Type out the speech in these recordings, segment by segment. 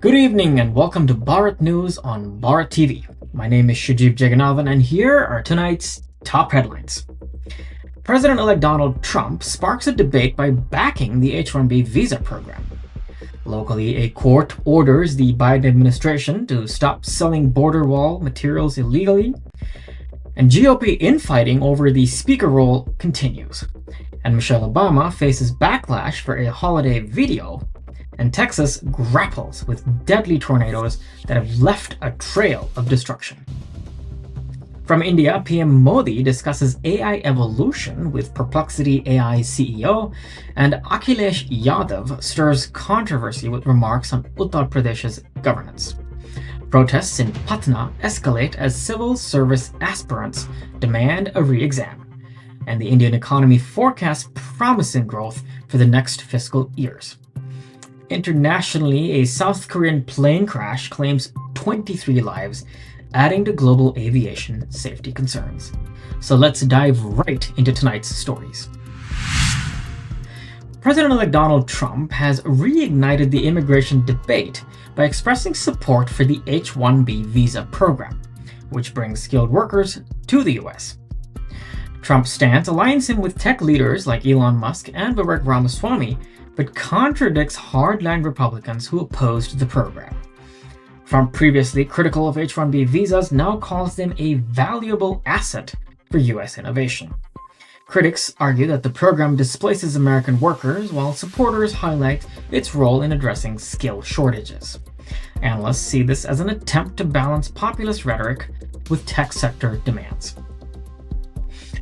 Good evening and welcome to Bharat News on Bharat TV. My name is Shujib Jagannathan and here are tonight's top headlines. President-elect Donald Trump sparks a debate by backing the H-1B visa program. Locally, a court orders the Biden administration to stop selling border wall materials illegally. And GOP infighting over the speaker role continues. And Michelle Obama faces backlash for a holiday video. And Texas grapples with deadly tornadoes that have left a trail of destruction. From India, PM Modi discusses AI evolution with Perplexity AI CEO, and Akhilesh Yadav stirs controversy with remarks on Uttar Pradesh's governance. Protests in Patna escalate as civil service aspirants demand a re-exam, and the Indian economy forecasts promising growth for the next fiscal years. Internationally, a South Korean plane crash claims 23 lives, adding to global aviation safety concerns. So let's dive right into tonight's stories. President-elect Donald Trump has reignited the immigration debate by expressing support for the H-1B visa program, which brings skilled workers to the US. Trump's stance aligns him with tech leaders like Elon Musk and Vivek Ramaswamy, but contradicts hardline Republicans who opposed the program. Trump, previously critical of H-1B visas, now calls them a valuable asset for US innovation. Critics argue that the program displaces American workers, while supporters highlight its role in addressing skill shortages. Analysts see this as an attempt to balance populist rhetoric with tech sector demands.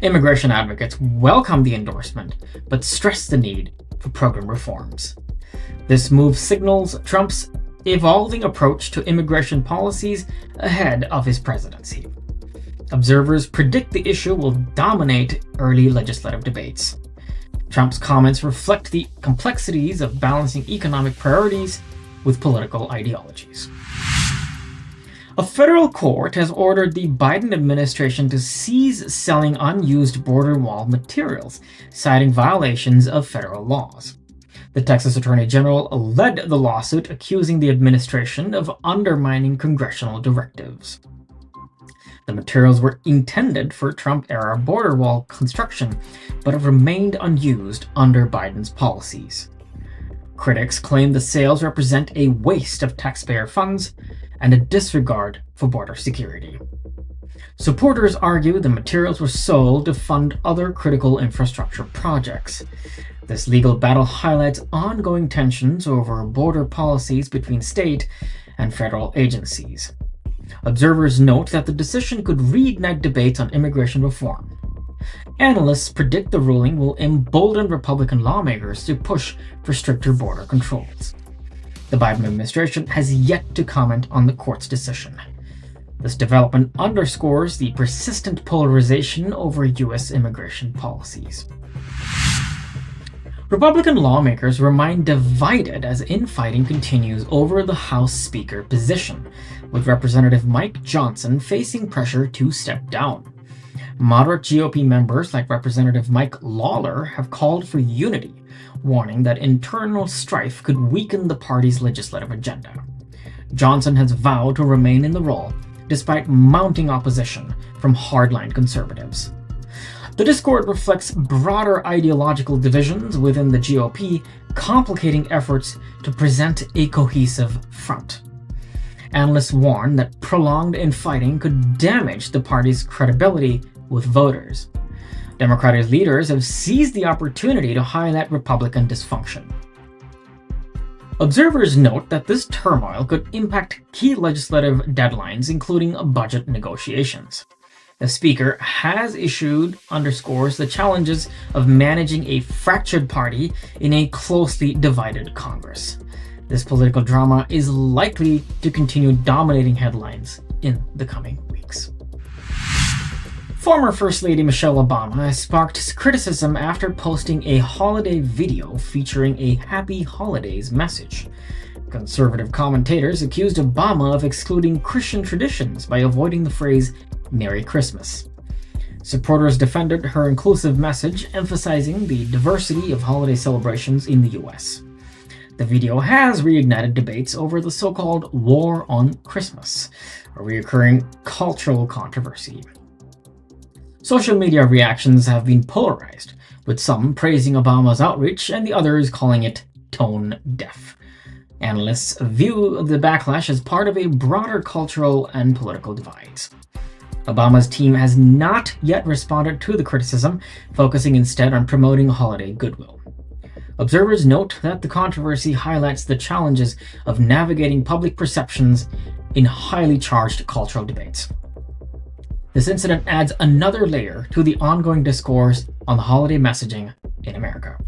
Immigration advocates welcome the endorsement, but stress the need for program reforms. This move signals Trump's evolving approach to immigration policies ahead of his presidency. Observers predict the issue will dominate early legislative debates. Trump's comments reflect the complexities of balancing economic priorities with political ideologies. A federal court has ordered the Biden administration to cease selling unused border wall materials, citing violations of federal laws. The Texas Attorney General led the lawsuit, accusing the administration of undermining congressional directives. The materials were intended for Trump-era border wall construction, but have remained unused under Biden's policies. Critics claim the sales represent a waste of taxpayer funds and a disregard for border security. Supporters argue the materials were sold to fund other critical infrastructure projects. This legal battle highlights ongoing tensions over border policies between state and federal agencies. Observers note that the decision could reignite debates on immigration reform. Analysts predict the ruling will embolden Republican lawmakers to push for stricter border controls. The Biden administration has yet to comment on the court's decision. This development underscores the persistent polarization over U.S. immigration policies. Republican lawmakers remain divided as infighting continues over the House Speaker position, with Representative Mike Johnson facing pressure to step down. Moderate GOP members like Representative Mike Lawler have called for unity, warning that internal strife could weaken the party's legislative agenda. Johnson has vowed to remain in the role, despite mounting opposition from hardline conservatives. The discord reflects broader ideological divisions within the GOP, complicating efforts to present a cohesive front. Analysts warn that prolonged infighting could damage the party's credibility with voters. Democratic leaders have seized the opportunity to highlight Republican dysfunction. Observers note that this turmoil could impact key legislative deadlines, including budget negotiations. The Speaker has issued underscores the challenges of managing a fractured party in a closely divided Congress. This political drama is likely to continue dominating headlines in the coming weeks. Former First Lady Michelle Obama has sparked criticism after posting a holiday video featuring a Happy Holidays message. Conservative commentators accused Obama of excluding Christian traditions by avoiding the phrase Merry Christmas. Supporters defended her inclusive message, emphasizing the diversity of holiday celebrations in the US. The video has reignited debates over the so-called War on Christmas, a recurring cultural controversy. Social media reactions have been polarized, with some praising Obama's outreach and the others calling it tone-deaf. Analysts view the backlash as part of a broader cultural and political divide. Obama's team has not yet responded to the criticism, focusing instead on promoting holiday goodwill. Observers note that the controversy highlights the challenges of navigating public perceptions in highly charged cultural debates. This incident adds another layer to the ongoing discourse on the holiday messaging in America.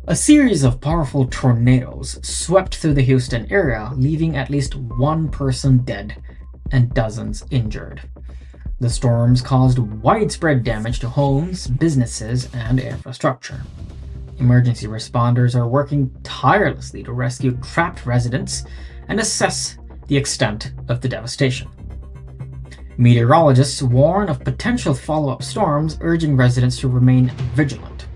A series of powerful tornadoes swept through the Houston area, leaving at least one person dead and dozens injured. The storms caused widespread damage to homes, businesses, and infrastructure. Emergency responders are working tirelessly to rescue trapped residents and assess the extent of the devastation. Meteorologists warn of potential follow-up storms, urging residents to remain vigilant.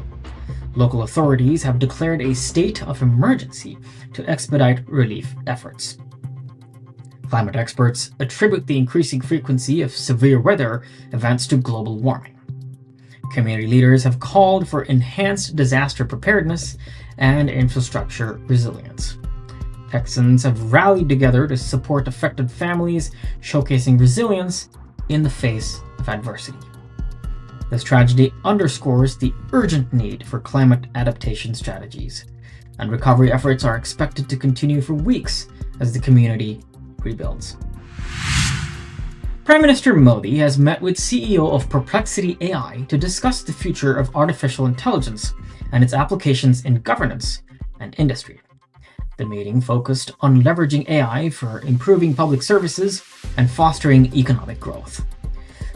Local authorities have declared a state of emergency to expedite relief efforts. Climate experts attribute the increasing frequency of severe weather events to global warming. Community leaders have called for enhanced disaster preparedness and infrastructure resilience. Texans have rallied together to support affected families, showcasing resilience in the face of adversity. This tragedy underscores the urgent need for climate adaptation strategies, and recovery efforts are expected to continue for weeks as the community rebuilds. Prime Minister Modi has met with CEO of Perplexity AI to discuss the future of artificial intelligence and its applications in governance and industry. The meeting focused on leveraging AI for improving public services and fostering economic growth.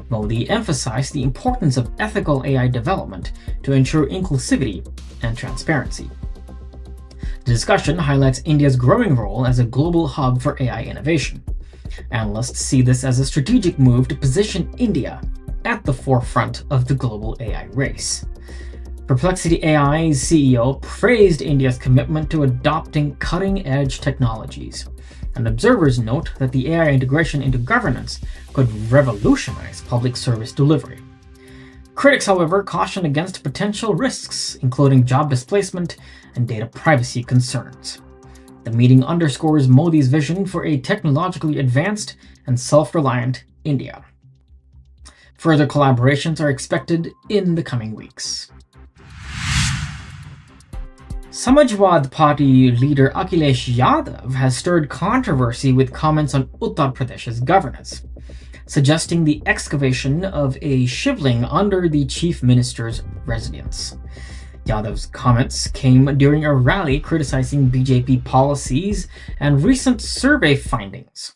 Modi emphasized the importance of ethical AI development to ensure inclusivity and transparency. The discussion highlights India's growing role as a global hub for AI innovation. Analysts see this as a strategic move to position India at the forefront of the global AI race. Perplexity AI's CEO praised India's commitment to adopting cutting-edge technologies, and observers note that the AI integration into governance could revolutionize public service delivery. Critics, however, caution against potential risks, including job displacement and data privacy concerns. The meeting underscores Modi's vision for a technologically advanced and self-reliant India. Further collaborations are expected in the coming weeks. Samajwadi Party leader Akhilesh Yadav has stirred controversy with comments on Uttar Pradesh's governance, suggesting the excavation of a shivling under the chief minister's residence. Yadav's comments came during a rally criticizing BJP policies and recent survey findings.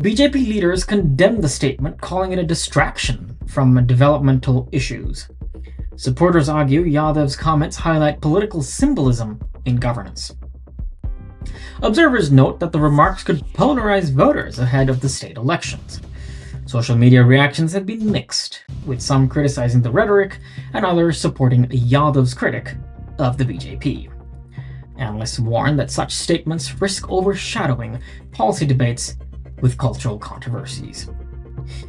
BJP leaders condemned the statement, calling it a distraction from developmental issues. Supporters argue Yadav's comments highlight political symbolism in governance. Observers note that the remarks could polarize voters ahead of the state elections. Social media reactions have been mixed, with some criticizing the rhetoric and others supporting Yadav's critic of the BJP. Analysts warn that such statements risk overshadowing policy debates with cultural controversies.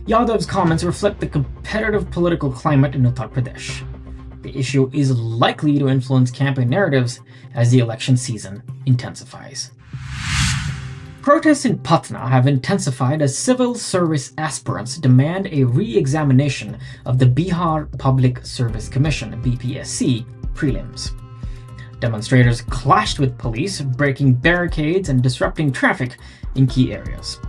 Yadav's comments reflect the competitive political climate in Uttar Pradesh. The issue is likely to influence campaign narratives as the election season intensifies. Protests in Patna have intensified as civil service aspirants demand a re-examination of the Bihar Public Service Commission (BPSC) prelims. Demonstrators clashed with police, breaking barricades and disrupting traffic in key areas.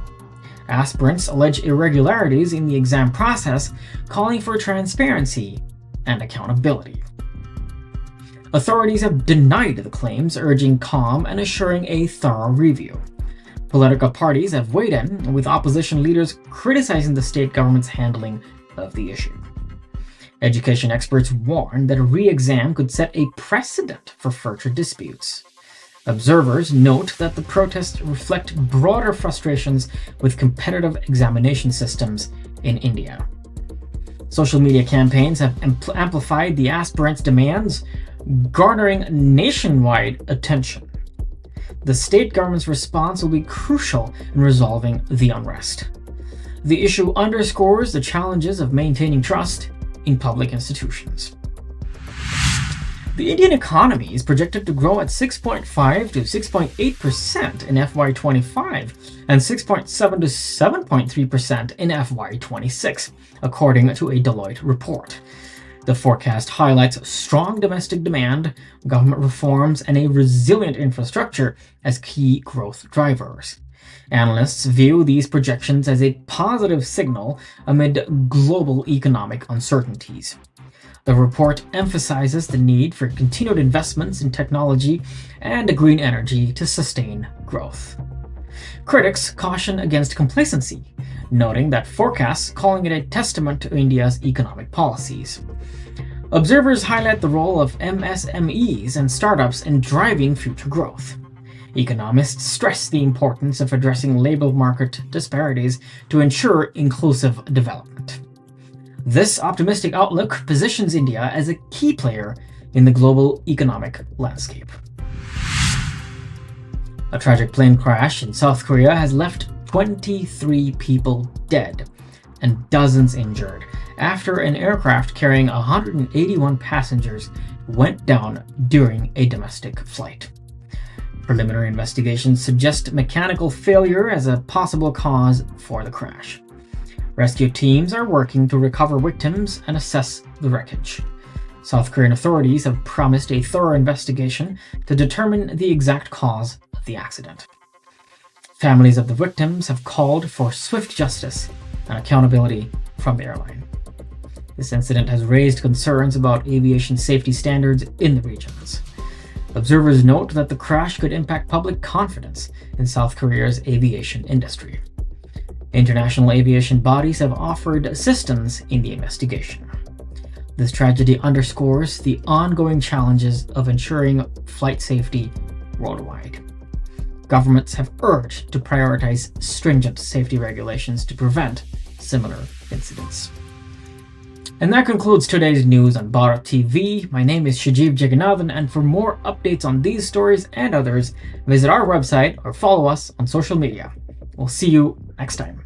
Aspirants allege irregularities in the exam process, calling for transparency and accountability. Authorities have denied the claims, urging calm and assuring a thorough review. Political parties have weighed in, with opposition leaders criticizing the state government's handling of the issue. Education experts warn that a re-exam could set a precedent for future disputes. Observers note that the protests reflect broader frustrations with competitive examination systems in India. Social media campaigns have amplified the aspirants' demands, garnering nationwide attention. The state government's response will be crucial in resolving the unrest. The issue underscores the challenges of maintaining trust in public institutions. The Indian economy is projected to grow at 6.5 to 6.8% in FY25 and 6.7 to 7.3% in FY26, according to a Deloitte report. The forecast highlights strong domestic demand, government reforms, and a resilient infrastructure as key growth drivers. Analysts view these projections as a positive signal amid global economic uncertainties. The report emphasizes the need for continued investments in technology and green energy to sustain growth. Critics caution against complacency, noting that forecasts calling it a testament to India's economic policies. Observers highlight the role of MSMEs and startups in driving future growth. Economists stress the importance of addressing labor market disparities to ensure inclusive development. This optimistic outlook positions India as a key player in the global economic landscape. A tragic plane crash in South Korea has left 23 people dead and dozens injured after an aircraft carrying 181 passengers went down during a domestic flight. Preliminary investigations suggest mechanical failure as a possible cause for the crash. Rescue teams are working to recover victims and assess the wreckage. South Korean authorities have promised a thorough investigation to determine the exact cause of the accident. Families of the victims have called for swift justice and accountability from the airline. This incident has raised concerns about aviation safety standards in the regions. Observers note that the crash could impact public confidence in South Korea's aviation industry. International aviation bodies have offered assistance in the investigation. This tragedy underscores the ongoing challenges of ensuring flight safety worldwide. Governments have urged to prioritize stringent safety regulations to prevent similar incidents. And that concludes today's news on Bharat TV. My name is Shajeev Jagannathan, and for more updates on these stories and others, visit our website or follow us on social media. We'll see you next time.